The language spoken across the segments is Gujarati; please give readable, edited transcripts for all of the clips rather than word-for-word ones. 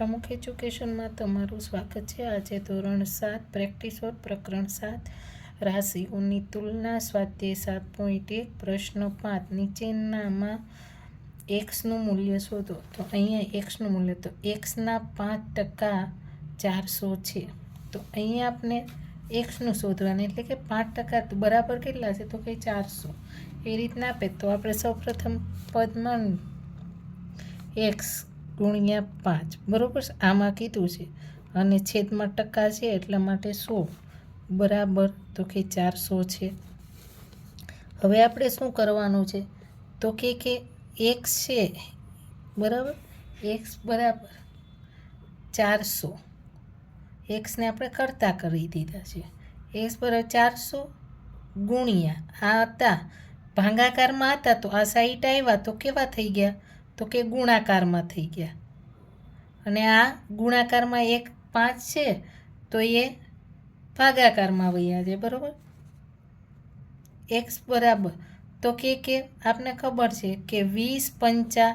પ્રમુખ એજ્યુકેશનમાં તમારું સ્વાગત છે। આજે ધોરણ 7 પ્રેક્ટિસ વર્ક પ્રકરણ 7 રાશિઓની તુલના સ્વાધ્યાય 7.1 પ્રશ્ન 5 નીચેનામાં એક્સનું મૂલ્ય શોધો। તો અહીંયા એક્સનું મૂલ્ય તો એક્સના 5% 400 છે। તો અહીંયા આપણે એક્સનું શોધવાનું એટલે કે 5% તો બરાબર કેટલા છે તો કે 400 એ રીતના આપે તો આપણે સૌપ્રથમ પદમાં એક્સ ગુણ્યા 5 બરાબર આમાં કીધું છે અને છેદમાં ટકા છે એટલા માટે 100 બરાબર તો કે 400 છે। હવે આપણે શું કરવાનું છે તો કે એક્સ છે બરાબર એક્સ બરાબર 400 એક્સને આપણે કરતા કરી દીધા છે। એક્સ બરાબર 400 ગુણ્યા આ હતા ભાગાકારમાં હતા તો આ સાઈડ આવ્યા તો કેવા થઈ ગયા તો કે ગુણાકારમાં થઈ ગયા અને આ ગુણાકારમાં 1 5 છે તો એ ભાગાકારમાં વયા છે બરાબર। એક્સ બરાબર તો કે આપને ખબર છે કે 20 પંચા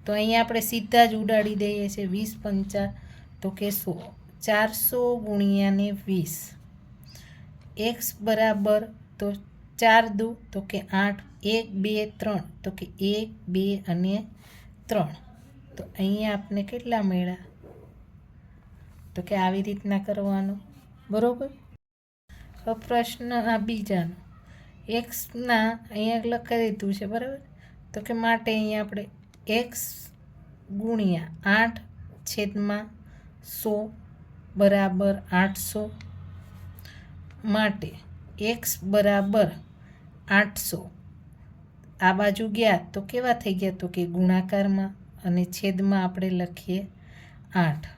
તો અહીંયા આપણે સીધા જ ઉડાડી દઈએ છીએ 20 પંચા તો કે 100 400 ગુણ્યા ને 20 એક્સ બરાબર તો 4 દુ તો કે 8 1 2 3 તો કે 1 2 અને 3 તો અહીંયા આપણે કેટલા મળ્યા તો કે આવી રીતના કરવાનું બરાબર। હવે પ્રશ્ન આ બીજાનો એક્સના અહીંયા લખાઈ દીધું છે બરાબર તો કે માટે અહીંયા આપણે એક્સ ગુણ્યા 8 છેદમાં 100 બરાબર 800 માટે એક્સ બરાબર 800 આ બાજુ ગયા તો કેવા થઈ ગયા તો કે ગુણાકારમાં અને છેદમાં આપણે લખીએ 8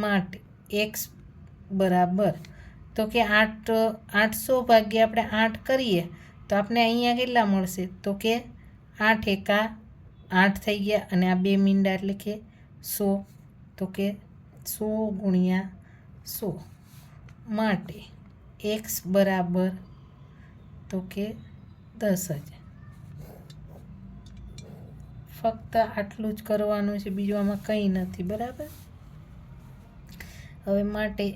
માટે એક્સ બરાબર તો કે 800 ભાગ્યા આપણે 8 કરીએ તો આપણે અહીંયા કેટલા મળશે તો કે 8 એકા 8 થઈ ગયા અને આ 2 મીંડા એટલે કે 100 તો કે 100 ગુણ્યા 100 માટે એક્સ બરાબર તો કે 10,000 ફક્ત આટલું જ કરવાનું છે બીજું આમાં કંઈ નથી બરાબર। હવે માટે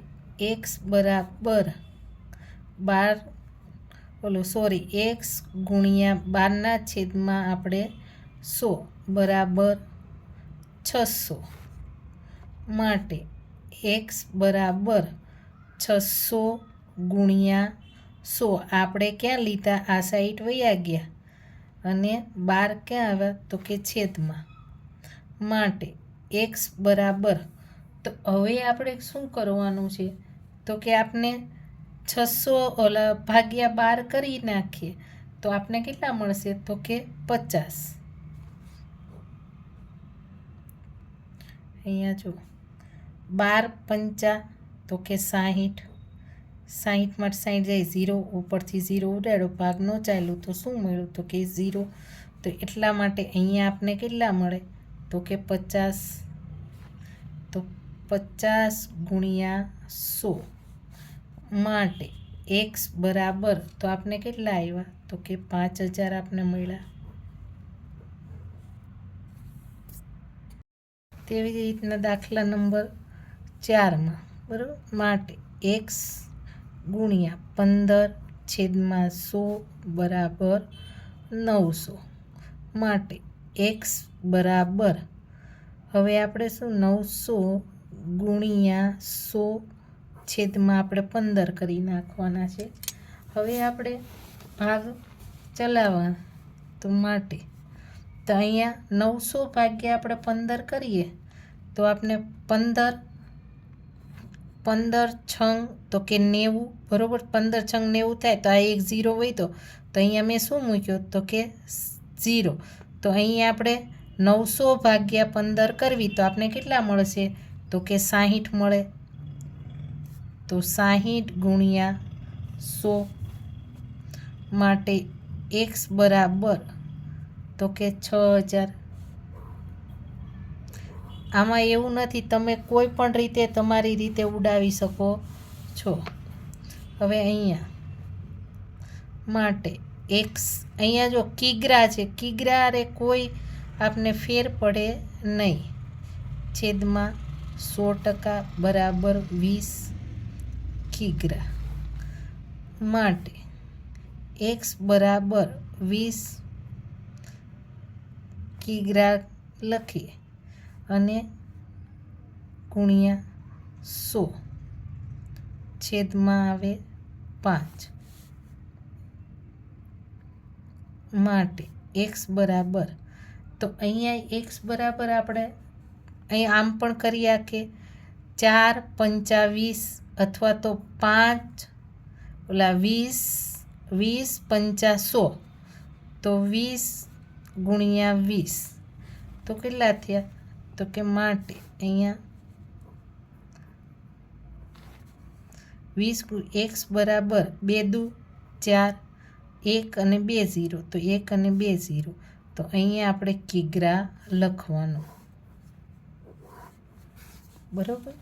એક્સ બરાબર 12 એક્સ ગુણ્યા 12ના છેદમાં આપણે 100 બરાબર 600 માટે એક્સ બરાબર 600 ગુણ્યા 100 આપણે ક્યાં લીધા આ સાઈડ વયા ગયા અને 12 ક્યાં આવ્યા તો કે છેદમાં માટે એક્સ બરાબર તો હવે આપણે શું કરવાનું છે તો કે આપણે 600 ભાગ્યા 12 કરી નાખીએ તો આપણે કેટલા મળશે તો કે 50 અહીંયા જો 12 પંચા તો કે 60 60 માટે 60 જાય 0 ઉપરથી 0 ઉડાડો ભાગ ન ચાલ્યું તો શું મળ્યું તો કે 0 તો એટલા માટે અહીંયા આપણે કેટલા મળે તો કે 50 તો 50 ગુણ્યા 100 માટે એક્સ બરાબર તો આપણે કેટલા આવ્યા તો કે 5000 આપણે મળ્યા। તેવી જ રીતના દાખલા નંબર 4માં બરાબર માટે એક્સ ગુણ્યા 15 છેદમાં 100 બરાબર 900 માટે એક્સ બરાબર હવે આપણે શું 900 ગુણ્યા 100 છેદમાં આપણે 15 કરી નાખવાના છે। હવે આપણે ભાગ ચલાવવાના તો માટે તો અહીંયા 900 ભાગ્યા આપણે 15 કરીએ તો આપણે 15 છંગ તો કે 90 બરાબર 15 છંગ 90 થાય તો આ એક 0 હોય તો અહીંયા મેં શું મૂક્યો તો કે 0 તો અહીંયા આપણે 900 ભાગ્યા 15 કરવી તો આપણે કેટલા મળશે તો કે 60 મળે તો 60 ગુણ્યા 100 માટે એક્સ બરાબર તો કે 6000 આમાં એવું નથી તમે કોઈ પણ રીતે તમારી રીતે ઉડાવી શકો છો। હવે અહીંયા માટે એક્સ અહીંયા જો કિગ્રા છે કિગ્રા રે કોઈ આપને ફેર પડે નહીં છેદમાં 100% બરાબર 20 કિગ્રા માટે x બરાબર 20 કિગ્રા લખીએ અને ગુણ્યા 100 છેદમાં આવે 5 માટે x બરાબર, તો અહીંયા x બરાબર આપણે અહીં આમ પણ કરી શકીએ 4 પંચા 20 અથવા તો 5 ઓલા 20 પંચા 100, તો 20 ગુણ્યા 20 તો કેટલા થયા? તો કે માટે અહીંયા 20 x બરાબર 2 દુ 4, 1 અને 2 0, તો 1 અને 2 0, તો અહીંયા આપણે કિગ્રા લખવાનું. બરાબર.